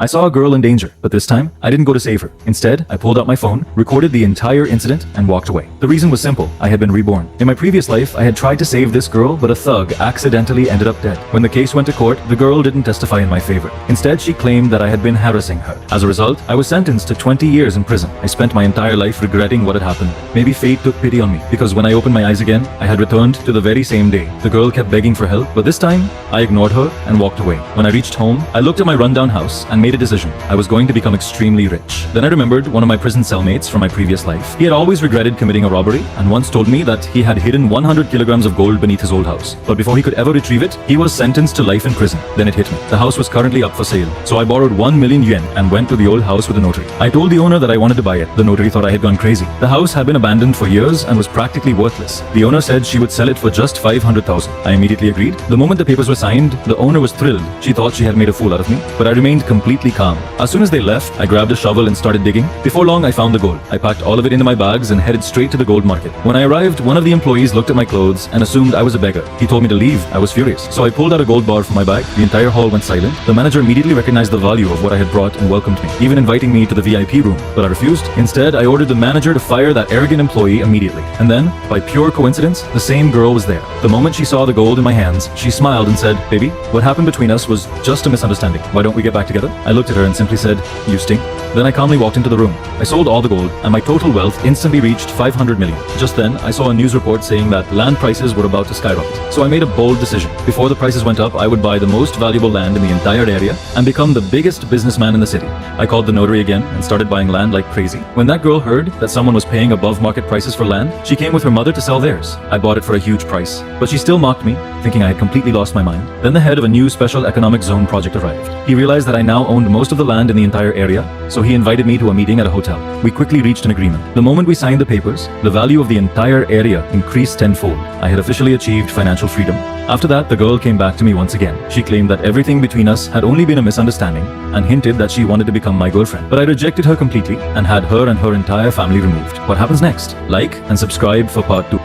I saw a girl in danger, but this time, I didn't go to save her. Instead, I pulled out my phone, recorded the entire incident, and walked away. The reason was simple. I had been reborn. In my previous life, I had tried to save this girl, but a thug accidentally ended up dead. When the case went to court, the girl didn't testify in my favor. Instead, she claimed that I had been harassing her. As a result, I was sentenced to 20 years in prison. I spent my entire life regretting what had happened. Maybe fate took pity on me, because when I opened my eyes again, I had returned to the very same day. The girl kept begging for help, but this time, I ignored her and walked away. When I reached home, I looked at my rundown house and made a decision. I was going to become extremely rich. Then I remembered one of my prison cellmates from my previous life. He had always regretted committing a robbery and once told me that he had hidden 100 kilograms of gold beneath his old house. But before he could ever retrieve it, he was sentenced to life in prison. Then it hit me. The house was currently up for sale. So I borrowed 1 million yuan and went to the old house with the notary. I told the owner that I wanted to buy it. The notary thought I had gone crazy. The house had been abandoned for years and was practically worthless. The owner said she would sell it for just 500,000. I immediately agreed. The moment the papers were signed, the owner was thrilled. She thought she had made a fool out of me, but I remained completely calm. As soon as they left, I grabbed a shovel and started digging. Before long, I found the gold. I packed all of it into my bags and headed straight to the gold market. When I arrived, one of the employees looked at my clothes and assumed I was a beggar. He told me to leave. I was furious. So I pulled out a gold bar from my bag. The entire hall went silent. The manager immediately recognized the value of what I had brought and welcomed me, even inviting me to the VIP room. But I refused. Instead, I ordered the manager to fire that arrogant employee immediately. And then, by pure coincidence, the same girl was there. The moment she saw the gold in my hands, she smiled and said, "Baby, what happened between us was just a misunderstanding. Why don't we get back together?" I looked at her and simply said, "You stink." Then I calmly walked into the room. I sold all the gold, and my total wealth instantly reached 500 million. Just then, I saw a news report saying that land prices were about to skyrocket. So I made a bold decision. Before the prices went up, I would buy the most valuable land in the entire area and become the biggest businessman in the city. I called the notary again and started buying land like crazy. When that girl heard that someone was paying above market prices for land, she came with her mother to sell theirs. I bought it for a huge price, but she still mocked me, thinking I had completely lost my mind. Then the head of a new special economic zone project arrived. He realized that I now owned most of the land in the entire area, so he invited me to a meeting at a hotel. We quickly reached an agreement. The moment we signed the papers, the value of the entire area increased tenfold. I had officially achieved financial freedom. After that, the girl came back to me once again. She claimed that everything between us had only been a misunderstanding and hinted that she wanted to become my girlfriend. But I rejected her completely and had her and her entire family removed. What happens next? Like and subscribe for part 2.